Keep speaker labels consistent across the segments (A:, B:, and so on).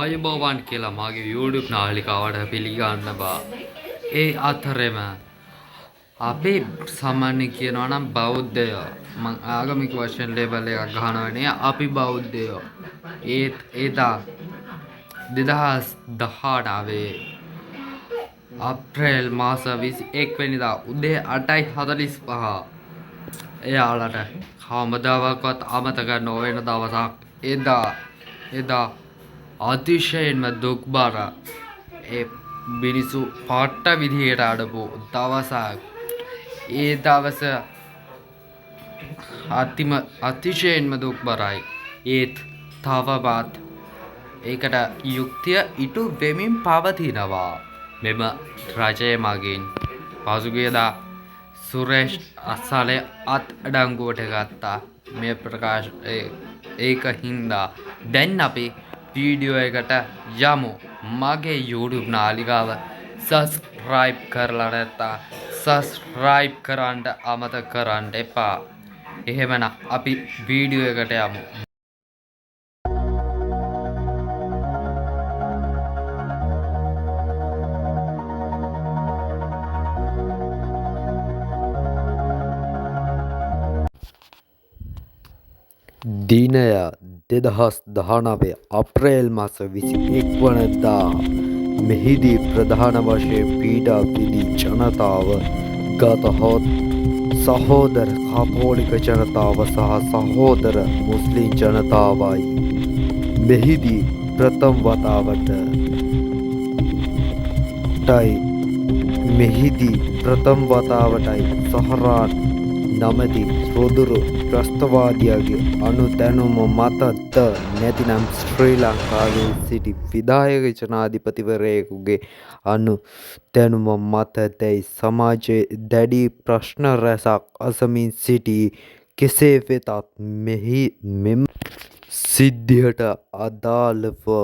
A: ආයුබෝවන් කියලා මගේ YouTube නාලිකාවට පිළිගන්න බා. ඒ අතරෙම අපි සාමාන්‍ය කියනවා නම් බෞද්ධයෝ මං ආගමික වශයෙන් ලේබල් එකක් ගහනවනේ අපි බෞද්ධයෝ. ඒත් එදා 2018 අප්‍රේල් මාස 21 වෙනිදා උදේ 8:45 එයාලට කවමදාවත් අමතක නොවන දවසක් එදා අතිශයින්ම දුක්බර ඒ මිනිසු පාට්ට විදිහට අඩපු දවසක්. ඒ දවස අතිශයින්ම දුක්බරයි. ඒත් තවමත් ඒකට යුක්තිය ඉටු වෙමින් පවතිනවා මෙම රජය මගින්. පසුගියදා සුරේෂ් අස්සලේ අත්අඩංගුවට ගත්තා මේ ප්‍රකාශ ඒක හින්දා දැන් අපි වීඩියෝ එකට යමු. මගේ YouTube නාලිකාව සබ්ස්ක්‍රයිබ් කරලා නැත්නම් සබ්ස්ක්‍රයිබ් කරන්න අමතක කරන්න එපා. එහෙමනම් අපි වීඩියෝ එකට යමු. දිනය 2019 අප්‍රේල් මාස 21 වනදා මෙහිදී ප්‍රධාන වශයෙන් පීඩා විඳි ජනතාව ගතහොත් සහෝදර කතෝලික ජනතාව සහ සහෝදර මුස්ලිම් ජනතාවයි. මෙහිදී ප්‍රථම වතාවටයි සහරාන් නමැති රොදුරු ත්‍රස්තවාදියාගේ අනුදැනුම මතද නැතිනම් ශ්‍රී ලංකාවේ සිටි විධායක ජනාධිපතිවරයෙකුගේ අනුදැනුම මතදැයි සමාජයේ දැඩි ප්‍රශ්න රැසක් අසමින් සිටි. කෙසේ වෙතත් මෙම සිද්ධියට අදාළව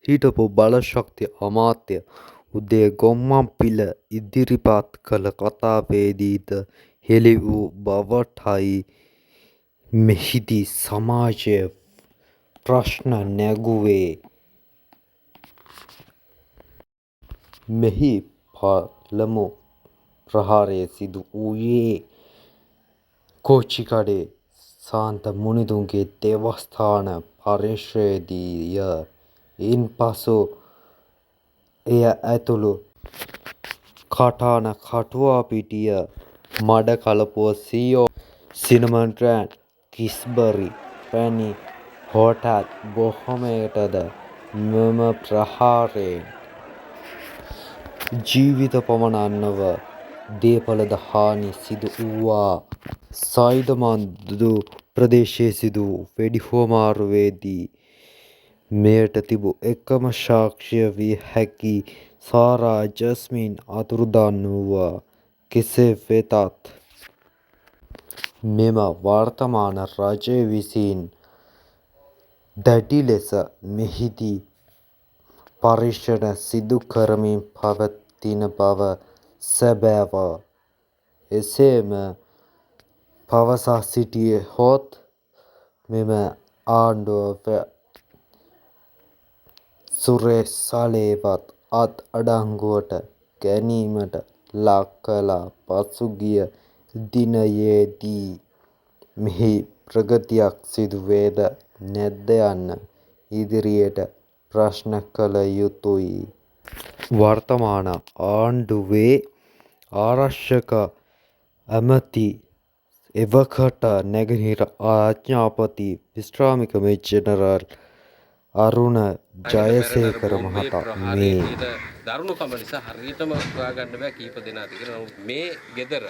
A: හිටපු බලශක්ති අමාත්‍ය උදේ ගොම්මන්පිල ඉදිරිපත් කළ කතාවේදීද හෙළි වූ බවටයි. මෙහිදී සමාජයේ ප්‍රශ්න නැගුවේ. මෙහි පළමු ප්‍රහාරය සිදු වූයේ කෝච්චිකඩේ සාන්ත මුනිදුන්ගේ දේවස්ථාන පරිසරයේදීය. ඉන්පසු එය ඇතුළු කටාන කටුවාපිටිය මඩකලපුව සීයෝ සිනමන් ග්‍රෑන්ඩ් කිස්බරි වැනි හෝටල් බොහොමයකටද මෙම ප්‍රහාරයෙන් ජීවිත පමණක් නොව දේපලද හානි සිදු වූවා. සයිදමන්දු ප්‍රදේශයේ සිදු වූ වෙඩි හුවමාරුවේදී මෙයට තිබූ එකම සාක්ෂිය විය හැකි සාරා ජස්මින් අතුරුදන් වූවා. කෙසේ වෙතත් මෙම වර්තමාන රජය විසින් දැඩි ලෙස මෙහිදී පරීක්ෂණ සිදු කරමින් පවතින බව සැබෑව. එසේම පවසා සිටියහොත් මෙම ආණ්ඩුව සුරේෂ් සලේවත් අත්අඩංගුවට ගැනීමට ලක් කළ පසුගිය දිනයේදී මෙහි ප්‍රගතියක් සිදු වේද නැද්ද යන්න ඉදිරියට ප්‍රශ්න කළ යුතුයි. වර්තමාන ආණ්ඩුවේ ආරක්ෂක ඇමති එවකට නැගෙනහිර ආඥාපති විශ්‍රාමික මේජර් ජෙනරාල් අරුණ ජයසේකර මහතා මේ
B: දරුණුකම නිසා හරියටම හොයාගන්න බෑ කීප දෙනාද කියලා. නමුත් මේ ගෙදර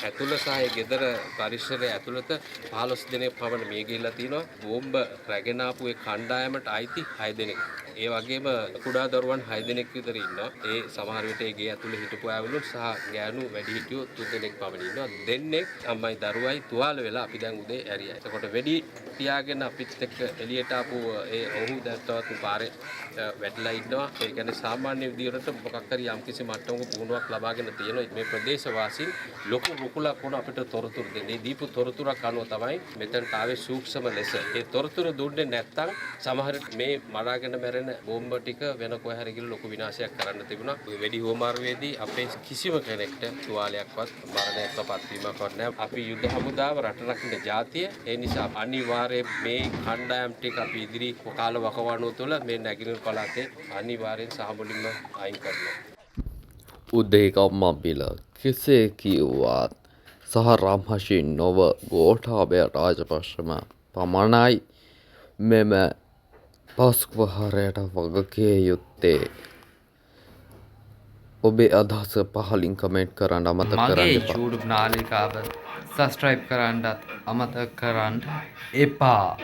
B: ඇතුළ සහ ඒ ගෙදර පරිසරය ඇතුළත 15 දෙනෙක් පමණ මිය ගිහිල්ලා තිනවා. බෝම්බ රැගෙන ආපු ඒ කණ්ඩායමට අයිති 6 දෙනෙක්. ඒ වගේම කුඩා දරුවන් 6 දෙනෙක් විතර ඉන්නවා. ඒ සමහර විට ඒ ගේ ඇතුළේ හිටපු අයවලු සහ ගෑනු වැඩිහිටියෝ 3 දෙනෙක් පමණ ඉන්නවා. දෙන්නෙක් අම්මයි දරුවයි තුවාල වෙලා අපි දැන් උදේ ඇරියා. එතකොට වෙඩි තියාගෙන අපිත් එක්ක එළියට ආපු ඒ ඔහු දැන් තවත් පාරේ වැඩිලා ඉන්නවා. ඒ කියන්නේ සාමාන්‍ය විදියට මොකක් හරි යම්කිසි මට්ටමක පුහුණුවක් ලබාගෙන තියෙනවා. මේ ප්‍රදේශවාසීන් ලොකු රුකුලක් වුණ අපිට තොරතුරු දෙන්නේ. දීපු තොරතුරක් අනුව තමයි මෙතනට ආවේ සූක්ෂම ලෙස. ඒ තොරතුරු දුන්නේ නැත්නම් සමහර මේ මරාගෙන මැරෙන බෝම්බ ටික වෙන කොහේ හරි ගිහලා ලොකු විනාශයක් කරන්න තිබුණා. වෙඩි හුවමාරුවේදී අපේ කිසිම කෙනෙක්ට තුවාලයක්වත් මරණයක්වත් වීමක්වත් නැහැ. අපි යුද හමුදාව රට රකින්න ජාතිය. ඒ නිසා අනිවාර්යයෙන් මේ කණ්ඩායම් ටික අපි ඉදිරි කාල වකවානුව තුළ මේ නැගිනහිර පළාතේ අනිවාර්යෙන් සහ මුලින්ම අයින් කරනවා.
A: උදේකම්මබිල කෙසේ කිව්වත් සහ රම්හෂින් නොව ගෝඨාභය රාජපක්ෂම පමණයි මෙම පස්කුවහරයට වගකිය යුත්තේ. ඔබේ අදහස පහලින් කමෙන්ට් කරන්න අමතක කරන්න එපා. මගේ YouTube නාලිකාව සබස්ක්‍රයිබ් කරන්නත් අමතක කරන්න එපා.